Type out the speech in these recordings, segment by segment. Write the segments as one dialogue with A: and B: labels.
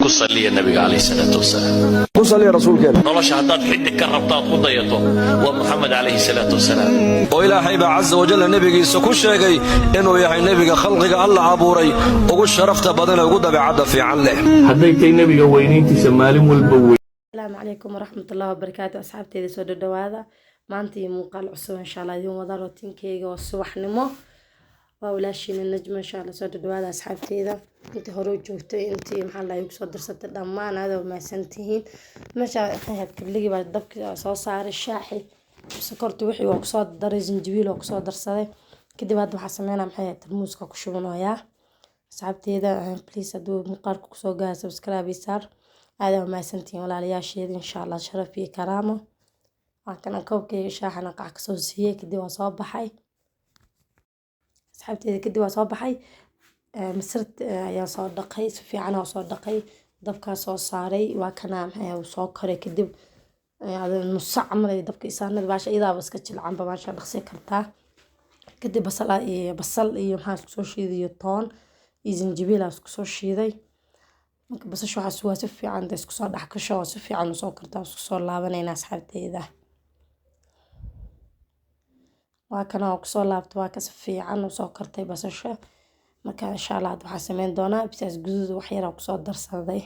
A: كصلي النبي عليه الصلاة والسلام
B: كصلي رسول كده
A: نلاش عداد حدك كربطات قضيته ومحمد عليه الصلاة والسلام
B: وإلهي عز وجل النبي سكو شيغي إنه يحيى النبي خلقك الله عبوري ugu sharafta badan ugu dabeecada fiican leh
C: hadday nabiga weynayntiisa maalin walba wey
D: السلام عليكم ورحمة الله وبركاته أصحابتي سو دوادا maantii muuqaal cusub insha Allah idin wada rootinkeyga oo subaxnimo waa walaashiina najma insha Allah soo dhawaada asxaabteyda inta hore u joogtay intii maxaa la igu soo dirsatay dhammaan aad ma santihiin meesha waxay kabligi baa dabka soo saaray shaaxi sokorta wixii oo ku soo daray zanjabiil oo ku soo darsaday kadib hadda waxa sameynaa maxay tarmuuska ku shubanayaa asxaabteyda please haduu muuqaalku ku soo gaar subscribe isaar aad ma santihiin walaalayaasheeda insha Allah sharaf iyo karaamo وكان كوبكي شاحنة قاع كسوسية كدي وصباحي سحبتي كدي وصباحي مسرت يا صدقي في عنا وصدقي دبكا صو صاري وكان معي وصوكري كدي هذا نص عمري دبكي صارنا باش إذا بس كتشل عم باش بخسي كرتا كدي بصل إيه محاس كسوشي ذي الطون يزنجبيل كسوشي ذي بس شو حسوا سفي عندي سكسور دحك شو سفي عن وصوكرتا وسكسور لابني ناس حبتي ذا وكان kusoo laabto waa ka fiican oo soo kartay basasha marka insha Allah waxa sameyn doonaa bisaas guduud wax yar oo kusoo darsaday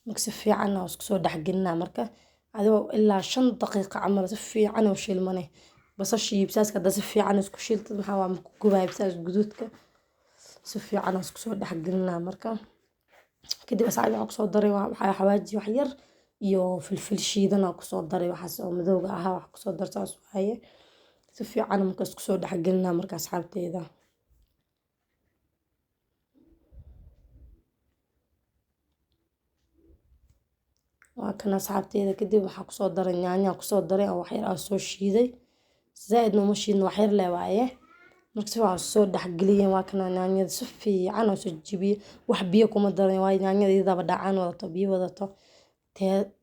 D: mix fiican oo soo dhaxgelina marka adoo ilaa 5 daqiiqo camal si fiican oo shilmanay basasha bisaas ka si fiican isku shiltay waxa waa ku gubay bisaas guduudka si fiican oo soo dhaxgelina marka kadib asaad waxa kusoo daray waxa xawaaji wax yar iyo filfil shiidan oo kusoo daray waxa soo madowga ah wax kusoo darsaas waaye si fiican markaas kusoo dhaxgelina marka asxaabteeda waa kana asxaabteeda kadib waxa kusoo daray yaanyo kusoo daray oo wax yar oo soo shiiday zaid no mashiin wax yar leh waaye marka waxa soo dhaxgeliyeen waa kana yaanyada si fiican oo soo jibiye wax biyo kuma daray waaye yaanyada dhacaan wadato biyo wadato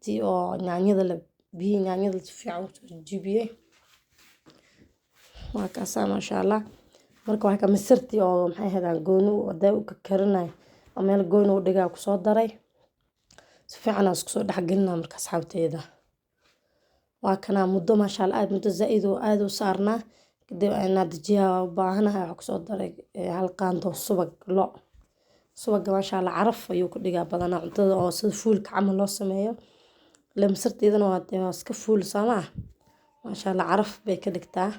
D: تي أو نعنيد بيه نعنيد في عوض جيبيه وهكذا ما شاء الله مركو هكا مسرتي أو محي هذا جونو وداو ككرناي أميل جونو دقا كسود داري في عنا كسود حقنا مركز أصحابتي ده وكنا مدة ما شاء الله مدة زائد وآد وصارنا كده أنا دجيها وباهنا كسود داري هالقان دو الصبق لا صبغ ما شاء الله عرف ayuu ku dhigaa badanaa cuntada oo sida fuulka camal loo sameeyo la masarteedana waa iska fuul sama ma sha Allah caraf bay ka dhigtaa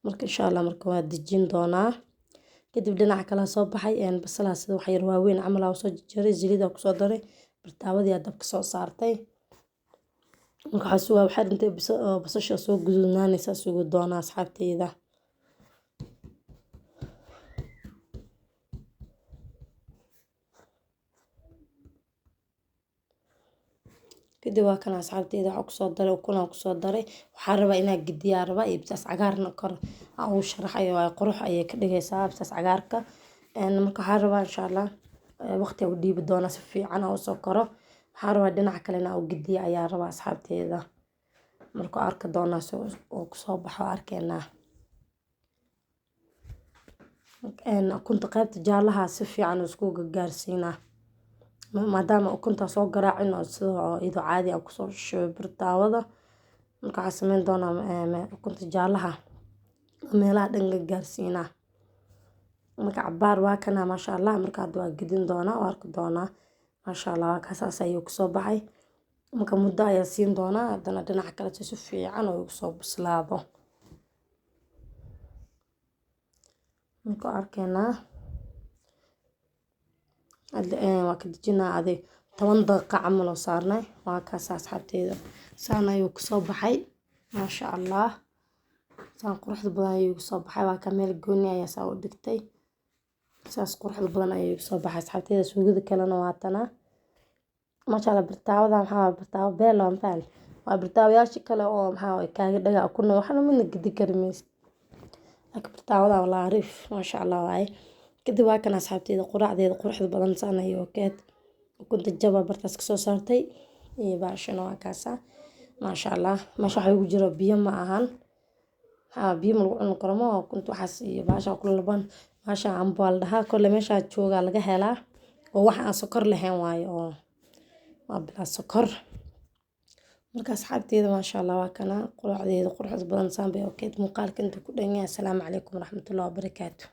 D: marka insha Allah marka waa dejin doonaa kadib dhinaca kala soo baxay basalaha sida wax yar waaweyn camal oo soo jaray zilida ku soo daray bartaawadii dabka soo saartay marka xasuwa waxa dhintay basasha soo guduudnaanaysa suugo doonaa asxaabteeda كده وكان أصحابتي إذا عكسوا الدري وكنا عكسوا الدري وحاربة إنها جدية ربا يبتس عجارنا كر أو شرح أي قروح أي كده جيسا بتس عجارك إن مركو حاربة إن شاء الله وقت يودي بدونا سفي عنا وسكره حاربة دنا حكلنا أو جدية أي ربا أصحابتي إذا مركو أرك دونا سو وصبح وأركنا إن كنت قابت جالها سفي عن سكوك جارسينا maadaama ukunta soo garaacin oo sida iyadoo caadi ah ku soo shubay birtaawada marka waxa sameyn doonaa ukunta jaalaha meelaha dhanka gaarsiina marka cabaar waa kana ma sha Allah marka aad waa gidin doonaa waa arki doonaa ma sha Allah waa kaas ayuu ku soo baxay marka muddo ayaa siin doonaa hadana dhinaca kale si fiican oo ugu soo bislaado marka arkeenaa وكدجنا هذه 10 دقيقة عمل وصارنا وهكذا أصحابتي سانا يوكسو بحي ما شاء الله سان قرح البلان يوكسو بحي وكمل الجوني يساو دكتي ساس قرح البلان يوكسو بحي أصحابتي سوق كلنا واتنا ما شاء الله برتاو ذا محاول برتاو بيلون فعل وبرتاو ياشي كلا أو محاول كاجي دقا كنا وحنا من قد كرميس لكن برتاو ذا والله عارف ما شاء الله واي kadib waa kan asxaabteeda quraacdeeda quruxda badan saanayo keed ukunta jaba bartaas ka soo saartay iyo baashana waa kaasa ma sha Allah ma sha ugu jiro biyo ma ahan biyo ma lagu cuni karo ma ukunta waxaas iyo baasha ku laban ma sha ambaal dhaha kole meesha jooga laga helaa oo wax aan sokor lahayn waayo oo waa bilaa sokor marka asxaabteeda maasha Allah waa kana quraacdeeda quruxda badan saan bay okeed muuqaalka inta ku dhan yahay. Assalaamu calaykum waraxmatullaahi wabarakaatuh.